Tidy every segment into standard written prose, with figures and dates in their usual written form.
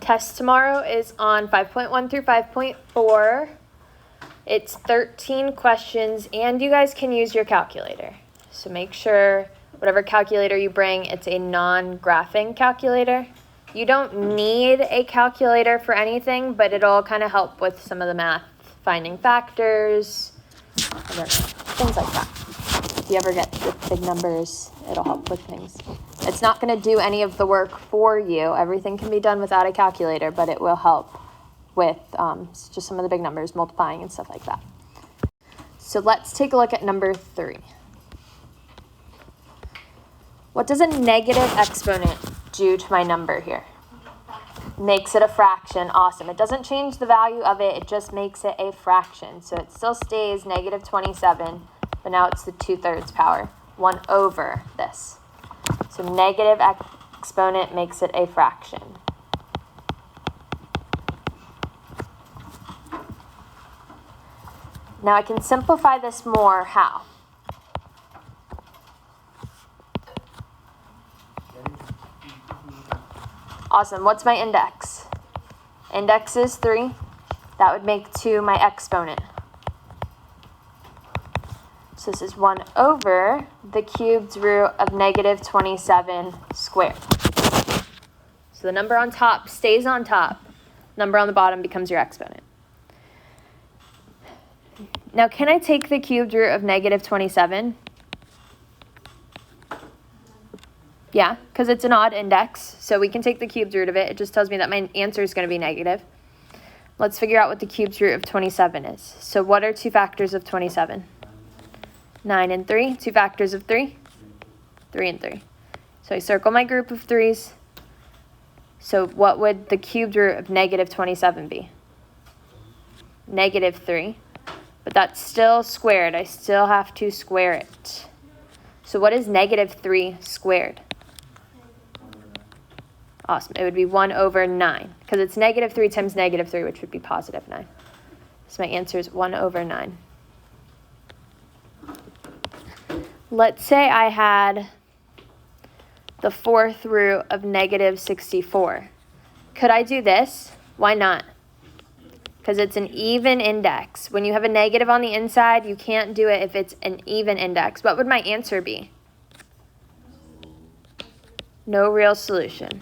Test tomorrow is on 5.1 through 5.4. It's 13 questions, and you guys can use your calculator. So make sure whatever calculator you bring, it's a non-graphing calculator. You don't need a calculator for anything, but it'll kind of help with some of the math, finding factors, things like that. If you ever get with big numbers, it'll help with things. It's not going to do any of the work for you. Everything can be done without a calculator, but it will help with just some of the big numbers, multiplying and stuff like that. So let's take a look at number 3. What does a negative exponent do to my number here? Makes it a fraction. Awesome. It doesn't change the value of it. It just makes it a fraction. So it still stays negative 27, but now it's the 2/3 power, 1 over this. So negative exponent makes it a fraction. Now I can simplify this more. How? Awesome. What's my index? Index is 3. That would make 2 my exponent. So this is 1 over the cubed root of negative 27 squared. So the number on top stays on top. Number on the bottom becomes your exponent. Now, can I take the cubed root of negative 27? Yeah, because it's an odd index, so we can take the cubed root of it. It just tells me that my answer is going to be negative. Let's figure out what the cubed root of 27 is. So what are 2 factors of 27? 9 and 3. 2 factors of 3? 3 and 3. So I circle my group of 3's. So what would the cubed root of negative 27 be? Negative 3. But that's still squared. I still have to square it. So what is negative 3 squared? Awesome. It would be 1 over 9. Because it's negative 3 times negative 3, which would be positive 9. So my answer is 1 over 9. Let's say I had the 4th root of negative 64. Could I do this? Why not? Because it's an even index. When you have a negative on the inside, you can't do it if it's an even index. What would my answer be? No real solution.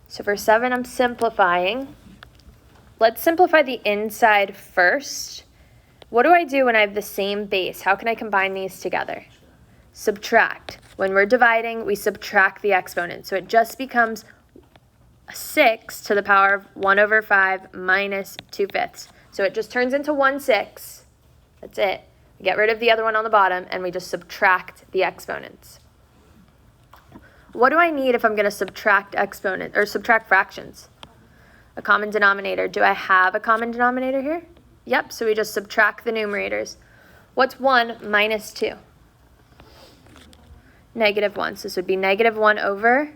So for 7, I'm simplifying. Let's simplify the inside first. What do I do when I have the same base? How can I combine these together? Subtract. When we're dividing, we subtract the exponent. So it just becomes 6 to the power of 1 over 5 minus 2/5. So it just turns into 1/6. That's it. We get rid of the other one on the bottom, and we just subtract the exponents. What do I need if I'm going to subtract exponent or subtract fractions? A common denominator. Do I have a common denominator here? Yep, so we just subtract the numerators. What's 1 minus 2? Negative 1. So this would be negative 1 over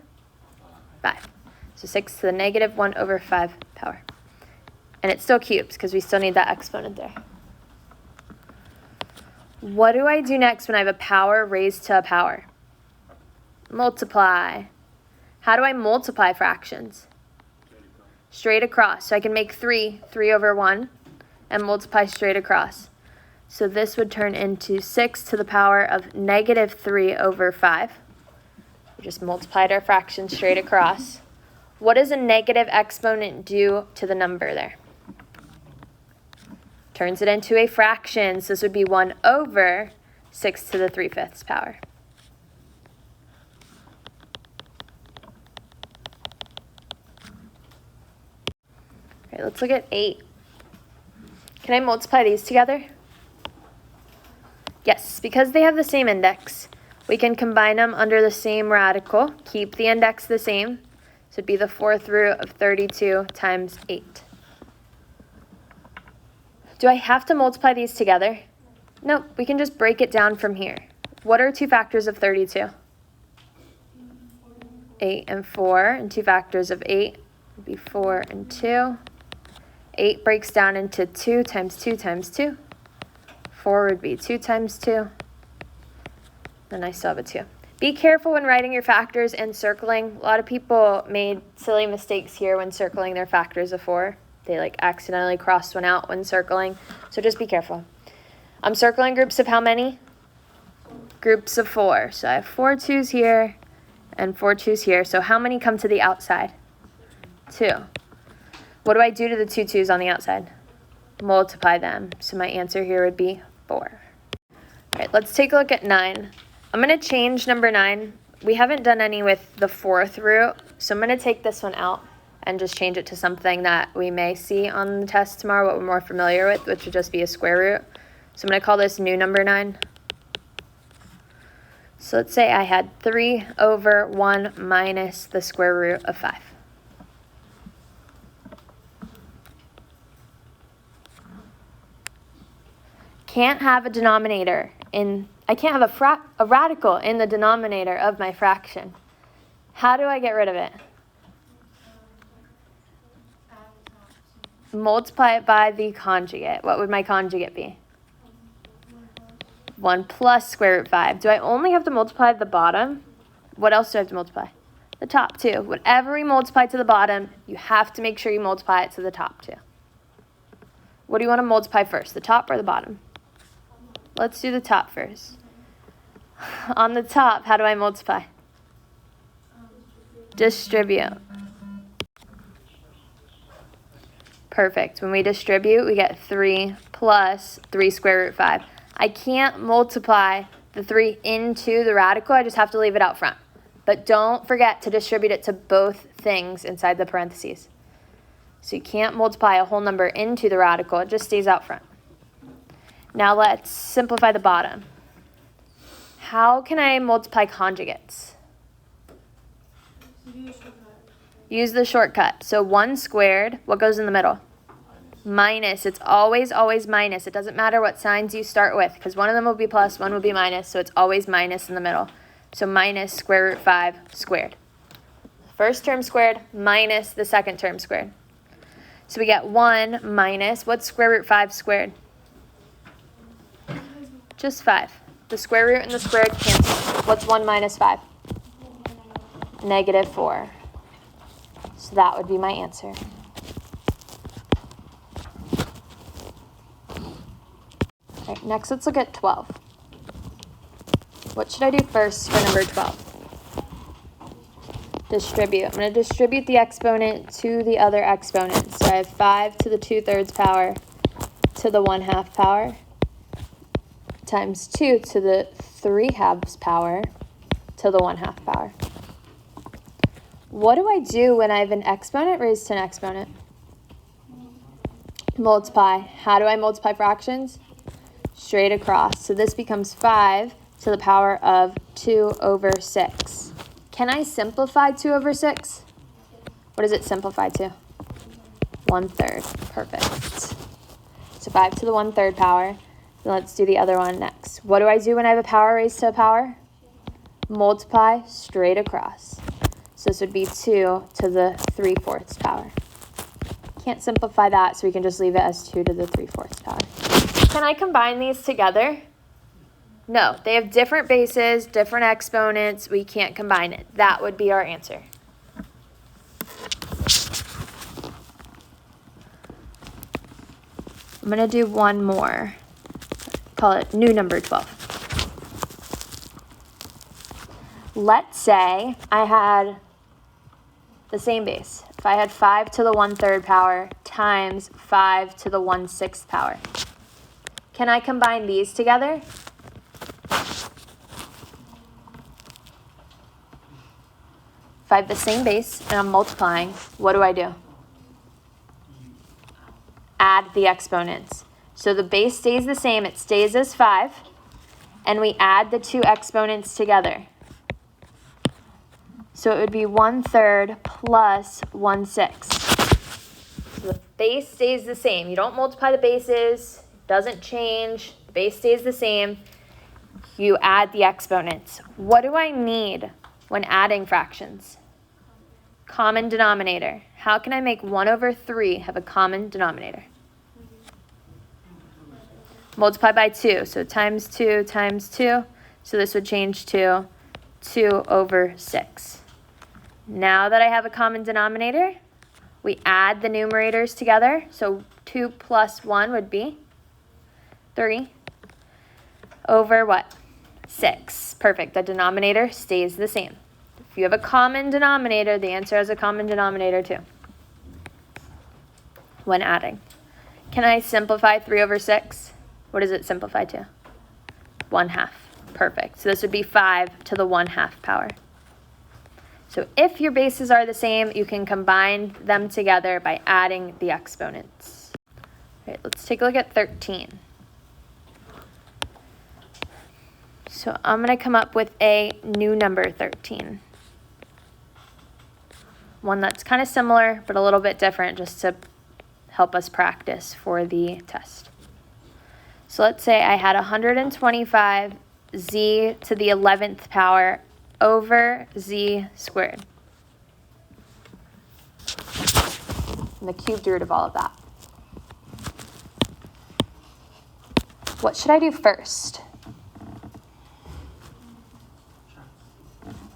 5. So 6 to the negative 1 over 5 power. And it still cubes because we still need that exponent there. What do I do next when I have a power raised to a power? Multiply. How do I multiply fractions? Straight across. So I can make 3 over 1 and multiply straight across. So this would turn into 6 to the power of negative 3 over 5. We just multiplied our fraction straight across. What does a negative exponent do to the number there? Turns it into a fraction. So this would be 1 over 6 to the 3/5 power. All right, let's look at 8. Can I multiply these together? Yes, because they have the same index, we can combine them under the same radical, keep the index the same. So it'd be the 4th root of 32 times 8. Do I have to multiply these together? Nope, we can just break it down from here. What are 2 factors of 32? 8 and 4, and 2 factors of 8 would be 4 and 2. 8 breaks down into 2 times 2 times 2. 4 would be 2 times 2. Then I still have a 2. Be careful when writing your factors and circling. A lot of people made silly mistakes here when circling their factors of 4. They like accidentally crossed one out when circling. So just be careful. I'm circling groups of how many? Groups of 4. So I have 4 2's here and 4 2's here. So how many come to the outside? 2. What do I do to the 2 2's on the outside? Multiply them. So my answer here would be 4. All right, let's take a look at 9. I'm going to change number 9. We haven't done any with the 4th root, so I'm going to take this one out and just change it to something that we may see on the test tomorrow, what we're more familiar with, which would just be a square root. So I'm going to call this new number 9. So let's say I had 3 over 1 minus the square root of 5. Can't have a denominator I can't have a radical in the denominator of my fraction. How do I get rid of it? Multiply it by the conjugate. What would my conjugate be? 1 plus square root 5. Do I only have to multiply the bottom? What else do I have to multiply? The top too. Whatever we multiply to the bottom, you have to make sure you multiply it to the top too. What do you want to multiply first, the top or the bottom? Let's do the top first. On the top, how do I multiply? Distribute. Perfect. When we distribute, we get 3 plus 3 square root 5. I can't multiply the 3 into the radical. I just have to leave it out front. But don't forget to distribute it to both things inside the parentheses. So you can't multiply a whole number into the radical. It just stays out front. Now let's simplify the bottom. How can I multiply conjugates? Use the shortcut. So 1 squared, what goes in the middle? Minus. It's always minus. It doesn't matter what signs you start with, because one of them will be plus, one will be minus, so it's always minus in the middle. So minus square root 5 squared. First term squared minus the second term squared. So we get 1 minus, what's square root 5 squared? Just 5. The square root and the squared cancel. What's 1 minus 5? Negative 4. So that would be my answer. All right, next let's look at 12. What should I do first for number 12? Distribute. I'm going to distribute the exponent to the other exponent. So I have 5 to the 2/3 power to the 1/2 power times 2 to the 3/2 power to the 1/2 power. What do I do when I have an exponent raised to an exponent? Multiply. How do I multiply fractions? Straight across. So this becomes 5 to the power of 2 over 6. Can I simplify 2 over 6? What does it simplify to? 1/3. Perfect. So 5 to the 1/3 power. Let's do the other one next. What do I do when I have a power raised to a power? Multiply straight across. So this would be 2 to the 3/4 power. Can't simplify that, so we can just leave it as 2 to the 3/4 power. Can I combine these together? No, they have different bases, different exponents. We can't combine it. That would be our answer. I'm going to do one more. Call it new number 12. Let's say I had the same base. If I had 5 to the 1/3 power times 5 to the 1/6 power. Can I combine these together? If I have the same base and I'm multiplying, what do? Add the exponents. So the base stays the same, it stays as 5, and we add the two exponents together. So it would be 1/3 plus 1/6. So the base stays the same. You don't multiply the bases, it doesn't change, the base stays the same. You add the exponents. What do I need when adding fractions? Common denominator. How can I make 1/3 have a common denominator? Multiply by 2. So times 2 times 2. So this would change to 2 over 6. Now that I have a common denominator, we add the numerators together. So 2 plus 1 would be 3 over what? 6. Perfect. The denominator stays the same. If you have a common denominator, the answer has a common denominator too when adding. Can I simplify 3 over 6? What does it simplify to? 1/2. Perfect. So this would be 5 to the 1/2 power. So if your bases are the same, you can combine them together by adding the exponents. All right, let's take a look at 13. So I'm going to come up with a new number 13. One that's kind of similar, but a little bit different, just to help us practice for the test. So let's say I had 125 z to the 11th power over z squared. And the cubed root of all of that. What should I do first?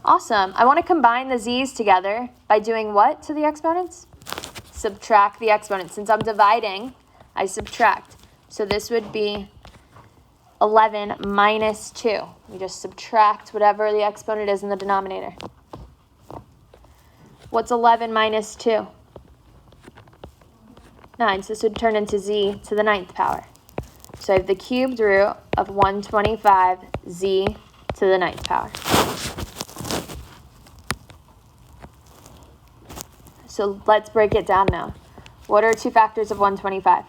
Awesome. I want to combine the z's together by doing what to the exponents? Subtract the exponents. Since I'm dividing, I subtract. So this would be 11 minus 2. We just subtract whatever the exponent is in the denominator. What's 11 minus 2? 9. So this would turn into z to the 9th power. So I have the cubed root of 125 z to the 9th power. So let's break it down now. What are 2 factors of 125?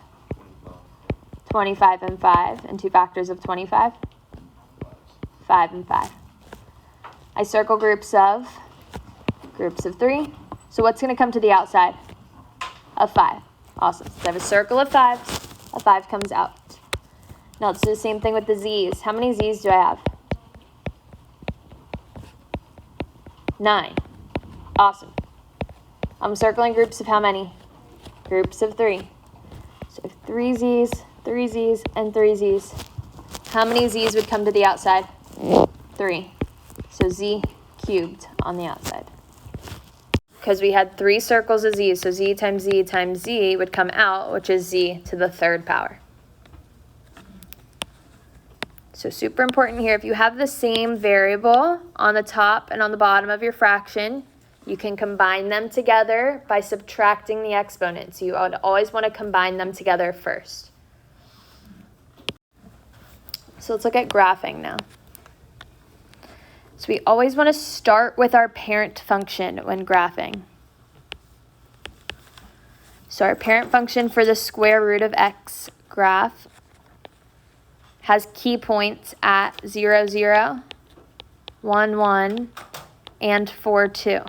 25 and 5. And 2 factors of 25? 5 and 5. I circle groups of 3. So what's going to come to the outside? A 5. Awesome. So I have a circle of 5s. A 5 comes out. Now let's do the same thing with the z's. How many z's do I have? 9. Awesome. I'm circling groups of how many? Groups of 3. So 3 z's, 3 z's, and 3 z's. How many z's would come to the outside? 3. So z cubed on the outside. Because we had 3 circles of z's, so z times z would come out, which is z to the 3rd power. So super important here, if you have the same variable on the top and on the bottom of your fraction, you can combine them together by subtracting the exponents. You would always want to combine them together first. So let's look at graphing now. So we always want to start with our parent function when graphing. So our parent function for the square root of x graph has key points at 0, 0, 1, 1, and 4, 2.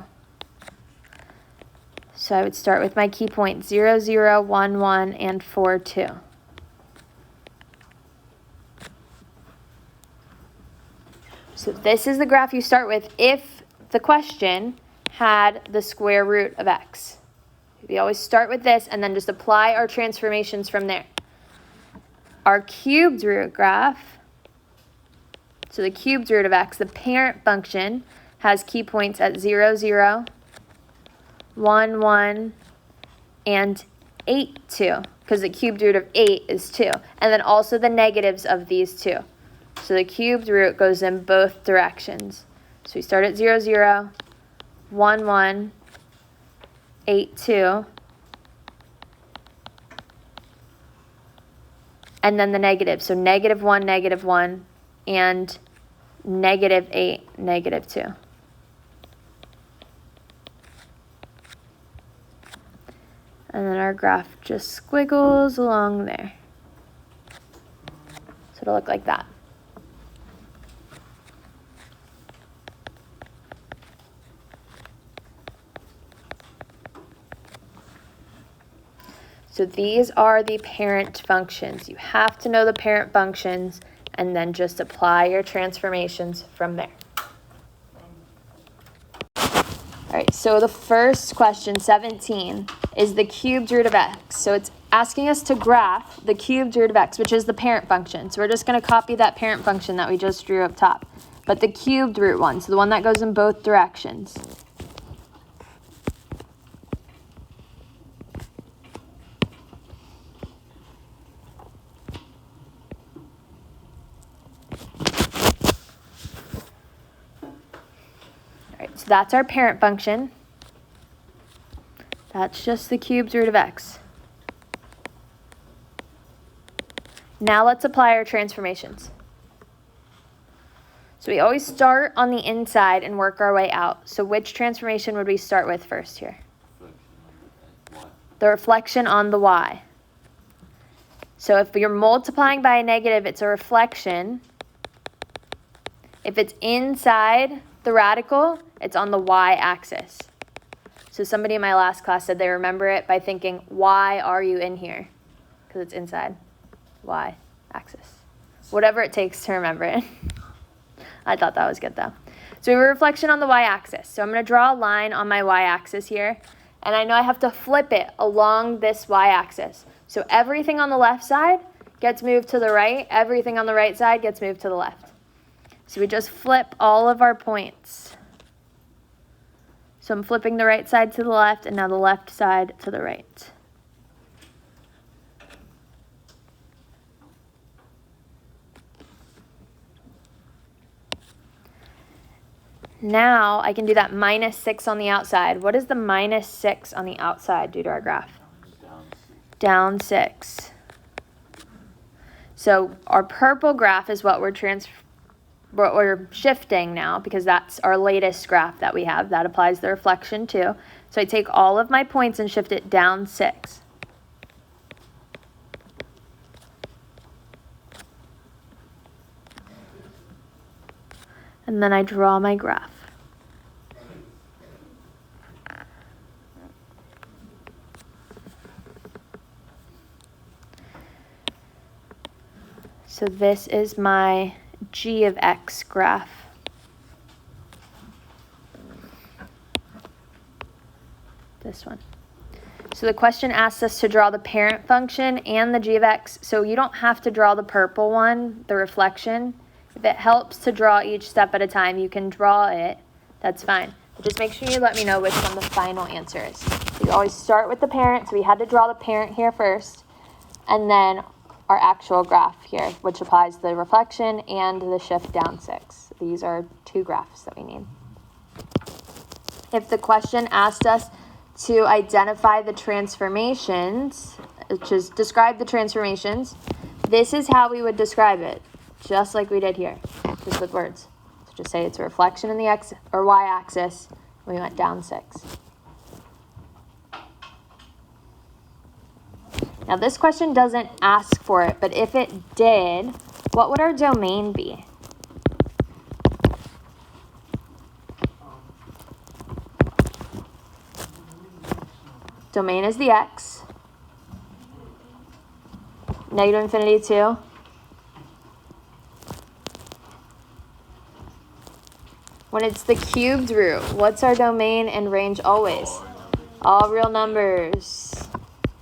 So I would start with my key point 0, 0, 1, 1, and 4, 2. So this is the graph you start with if the question had the square root of x. We always start with this and then just apply our transformations from there. Our cubed root graph, so the cubed root of x, the parent function, has key points at 0, 0, 1, 1, and 8, 2, because the cubed root of 8 is 2. And then also the negatives of these two. So the cubed root goes in both directions. So we start at 0, 0, 1, 1, 8, 2, and then the negative. So -1, -1, and -8, -2. And then our graph just squiggles along there. So it'll look like that. So these are the parent functions. You have to know the parent functions and then just apply your transformations from there. All right, so the first question, 17, is the cubed root of x. So it's asking us to graph the cubed root of x, which is the parent function. So we're just going to copy that parent function that we just drew up top. but the cubed root one, so the one that goes in both directions. All right, so that's our parent function. That's just the cubed root of x. Now let's apply our transformations. So we always start on the inside and work our way out. So which transformation would we start with first here? The reflection on the y. So if you're multiplying by a negative, it's a reflection. If it's inside the radical, it's on the y-axis. So somebody in my last class said they remember it by thinking, why are you in here? Because it's inside y-axis. Whatever it takes to remember it. I thought that was good though. So we have a reflection on the y-axis. So I'm going to draw a line on my y-axis here. And I know I have to flip it along this y-axis. So everything on the left side gets moved to the right. Everything on the right side gets moved to the left. So we just flip all of our points. So I'm flipping the right side to the left and now the left side to the right. Now I can do that -6 on the outside. What does the -6 on the outside do to our graph? Down 6. So our purple graph is what we're shifting now because that's our latest graph that we have. That applies the reflection too. So I take all of my points and shift it down 6. And then I draw my graph. So this is my g of x graph. This one. So the question asks us to draw the parent function and the g of x. So you don't have to draw the purple one, the reflection. If it helps to draw each step at a time, you can draw it. That's fine. But just make sure you let me know which one the final answer is. So you always start with the parent. So we had to draw the parent here first. And then our actual graph here, which applies the reflection and the shift down 6. These are 2 graphs that we need. If the question asked us to identify the transformations, which is describe the transformations, this is how we would describe it, just like we did here, just with words. So just say it's a reflection in the x or y-axis. We went down 6. Now this question doesn't ask for it, but if it did, what would our domain be? Domain is the x. Negative infinity 2. When it's the cubed root, what's our domain and range always? All real numbers.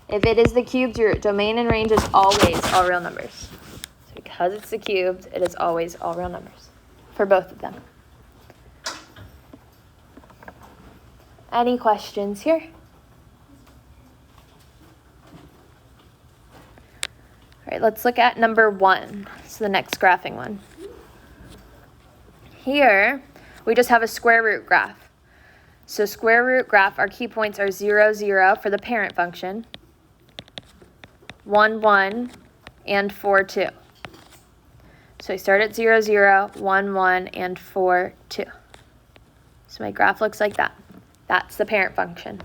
If it is the cubed root, domain and range is always all real numbers. So because it's the cubed, it is always all real numbers for both of them. Any questions here? All right, let's look at number 1. So the next graphing one. Here, we just have a square root graph. So square root graph, our key points are 0, 0 for the parent function, 1, 1, and 4, 2. So I start at 0, 0, 1, 1, and 4, 2. So my graph looks like that. That's the parent function.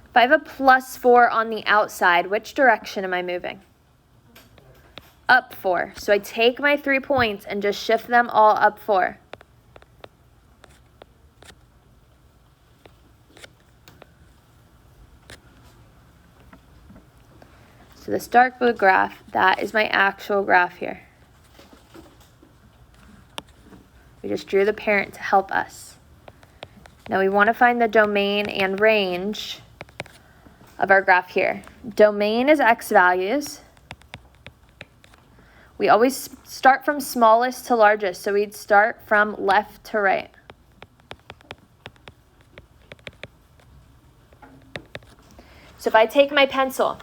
If I have a +4 on the outside, which direction am I moving? Up 4. So I take my 3 points and just shift them all up 4. So this dark blue graph, that is my actual graph here. We just drew the parent to help us. Now we want to find the domain and range of our graph here. Domain is x values. We always start from smallest to largest, so we'd start from left to right. So if I take my pencil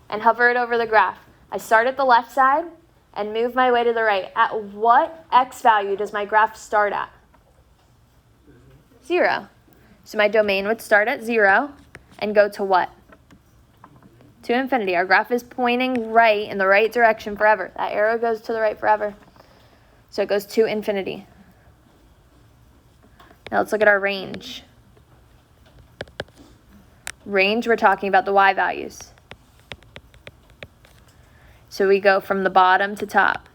and hover it over the graph, I start at the left side and move my way to the right. At what x value does my graph start at? 0. So my domain would start at 0 and go to what? To infinity. Our graph is pointing right in the right direction forever. That arrow goes to the right forever. So it goes to infinity. Now let's look at our range. Range, we're talking about the y values. So we go from the bottom to top.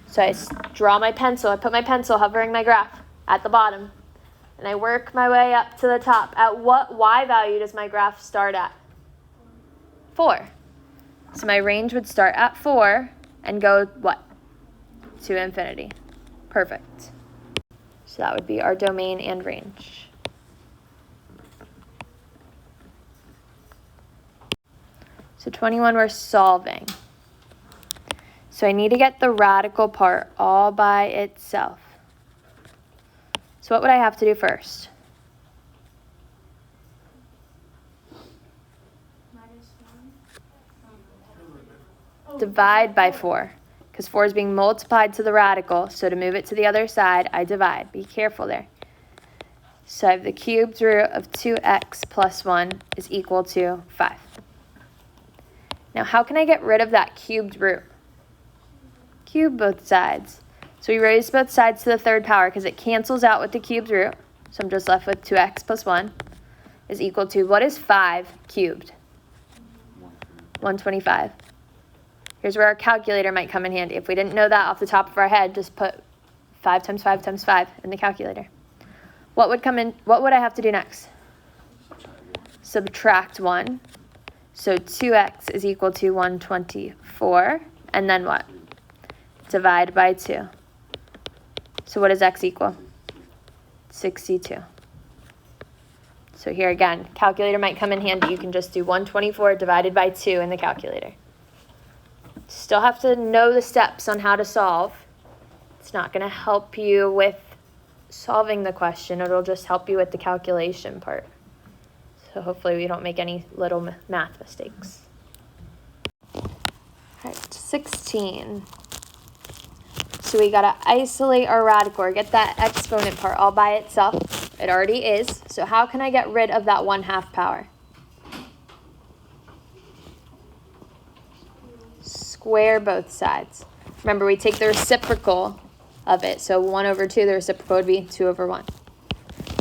So I draw my pencil, I put my pencil hovering my graph at the bottom, and I work my way up to the top. At what y value does my graph start at? 4. So my range would start at 4 and go what? To infinity. Perfect. So that would be our domain and range. So 21 we're solving. So I need to get the radical part all by itself. So what would I have to do first? Divide by 4, because 4 is being multiplied to the radical, so to move it to the other side, I divide. Be careful there. So I have the cubed root of 2x plus 1 is equal to 5. Now how can I get rid of that cubed root? Cube both sides. So we raise both sides to the third power because it cancels out with the cubed root. So I'm just left with 2x plus 1 is equal to, what is 5 cubed? 125. Here's where our calculator might come in handy. If we didn't know that off the top of our head, just put 5 times 5 times 5 in the calculator. What would come in? What would I have to do next? Subtract 1. So 2x is equal to 124. And then what? Divide by 2. So what does x equal? 62. So here again, calculator might come in handy. You can just do 124 divided by 2 in the calculator. Still have to know the steps on how to solve. It's not going to help you with solving the question. It'll just help you with the calculation part. So hopefully we don't make any little math mistakes. All right, 16. So we got to isolate our radical, or get that exponent part all by itself. It already is. So how can I get rid of that 1/2 power? Square both sides. Remember, we take the reciprocal of it. So 1 over 2, the reciprocal would be 2 over 1.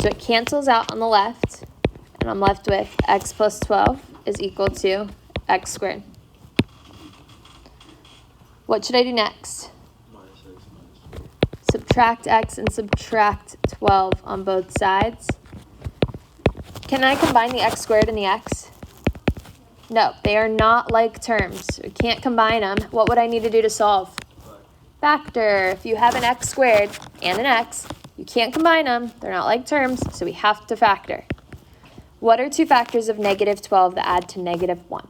So it cancels out on the left, and I'm left with x plus 12 is equal to x squared. What should I do next? Subtract x and subtract 12 on both sides. Can I combine the x squared and the x? No, they are not like terms. We can't combine them. What would I need to do to solve? Factor. If you have an x squared and an x, you can't combine them. They're not like terms, so we have to factor. What are 2 factors of negative 12 that add to negative 1?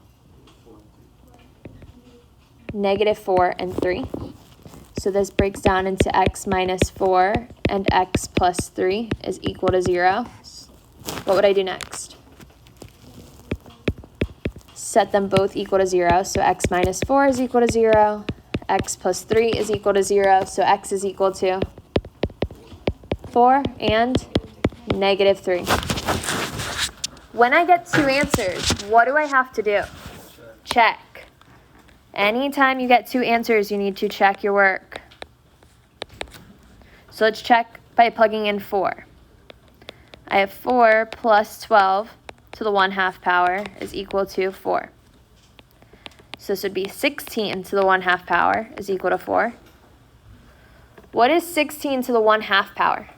Negative 4 and 3. So this breaks down into x minus 4 and x plus 3 is equal to 0. What would I do next? Set them both equal to 0. So x minus 4 is equal to 0. X plus 3 is equal to 0. So x is equal to 4 and negative 3. When I get 2 answers, what do I have to do? Check. Anytime you get 2 answers, you need to check your work. So let's check by plugging in 4. I have 4 plus 12 to the 1/2 power is equal to 4. So this would be 16 to the 1/2 power is equal to 4. What is 16 to the 1/2 power?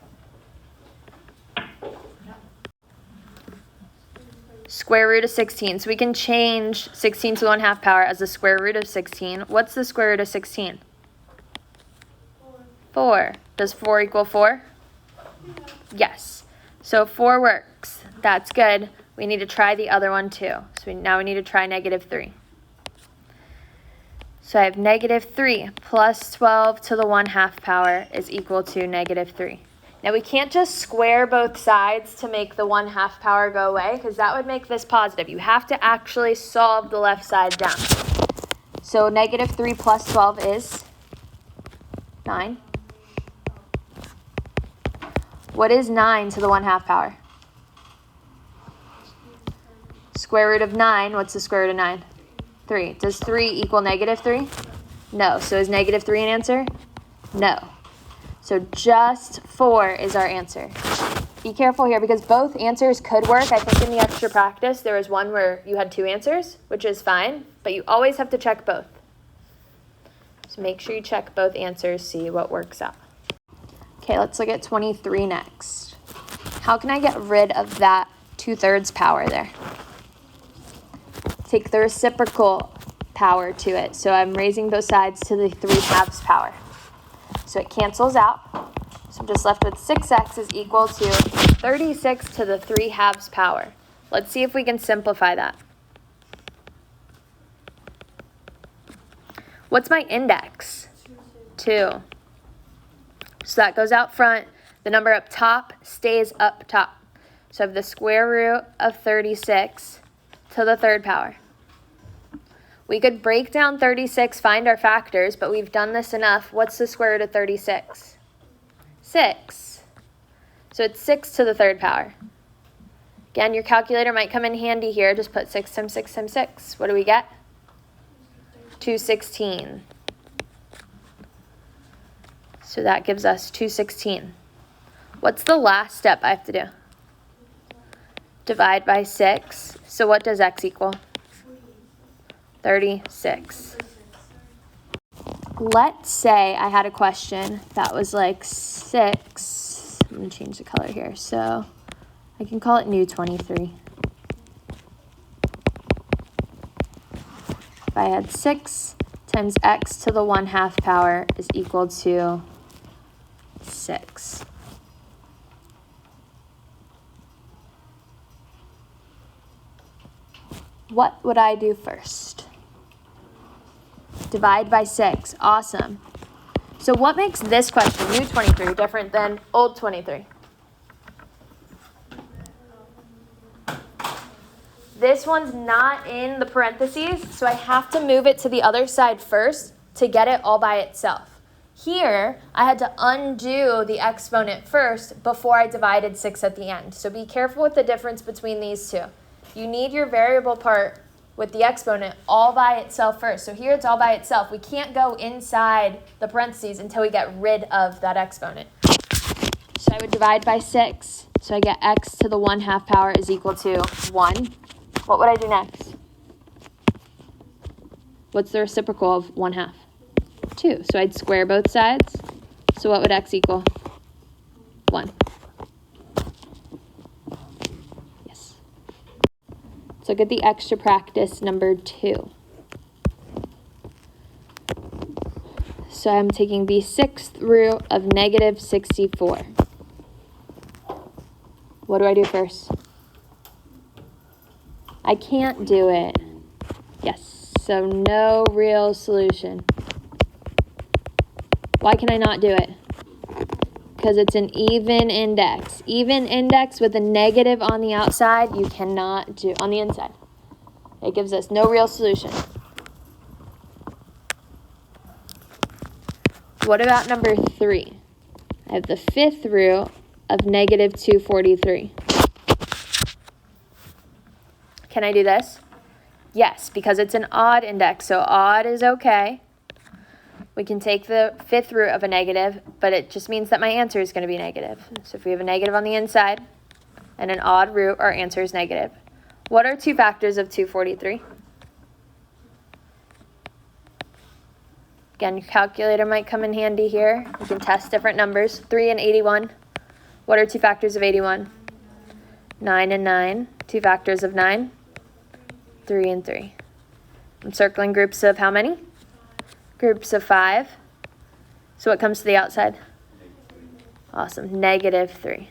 Square root of 16. So we can change 16 to the 1/2 power as the square root of 16. What's the square root of 16? 4. Does 4 equal 4? Yes. So 4 works. That's good. We need to try the other one too. So now we need to try negative 3. So I have -3 plus 12 to the 1/2 power is equal to -3. Now we can't just square both sides to make the 1/2 power go away, because that would make this positive. You have to actually solve the left side down. So -3 plus 12 is 9. What is 9 to the 1/2 power? Square root of 9, what's the square root of 9? 3. Does 3 equal -3? No. So is -3 an answer? No. So just 4 is our answer. Be careful here because both answers could work. I think in the extra practice there was one where you had 2 answers, which is fine, but you always have to check both. So make sure you check both answers, see what works out. Okay, let's look at 23 next. How can I get rid of that 2/3 power there? Take the reciprocal power to it. So I'm raising both sides to the 3/2 power. So it cancels out. So I'm just left with 6x is equal to 36 to the 3/2 power. Let's see if we can simplify that. What's my index? 2. So that goes out front. The number up top stays up top. So I have the square root of 36 to the 3rd power. We could break down 36, find our factors, but we've done this enough. What's the square root of 36? 6. So it's 6 to the 3rd power. Again, your calculator might come in handy here. Just put 6 times 6 times 6. What do we get? 216. So that gives us 216. What's the last step I have to do? Divide by 6. So what does x equal? 36. Let's say I had a question that was like 6. I'm going to change the color here. So I can call it new 23. If I had 6 times x to the 1/2 power is equal to 6. What would I do first? Divide by 6. Awesome. So what makes this question, new 23, different than old 23? This one's not in the parentheses, so I have to move it to the other side first to get it all by itself. Here, I had to undo the exponent first before I divided 6 at the end. So be careful with the difference between these two. You need your variable part with the exponent all by itself first. So here it's all by itself. We can't go inside the parentheses until we get rid of that exponent. So I would divide by 6. So I get x to the 1/2 power is equal to 1. What would I do next? What's the reciprocal of 1/2? 2. So I'd square both sides. So what would x equal? 1. Yes. Let's look at the extra practice number 2. So I'm taking the 6th root of -64. What do I do first? I can't do it. Yes, so no real solution. Why can I not do it? Because it's an even index. Even index with a negative on the outside, you cannot do on the inside. It gives us no real solution. What about number 3? I have the 5th root of -243. Can I do this? Yes, because it's an odd index, so odd is okay. We can take the 5th root of a negative, but it just means that my answer is going to be negative. So if we have a negative on the inside and an odd root, our answer is negative. What are 2 factors of 243? Again, your calculator might come in handy here. You can test different numbers. 3 and 81. What are 2 factors of 81? 9 and 9. 2 factors of 9? 3 and 3. I'm circling groups of how many? Groups of 5. So what comes to the outside? Awesome, -3.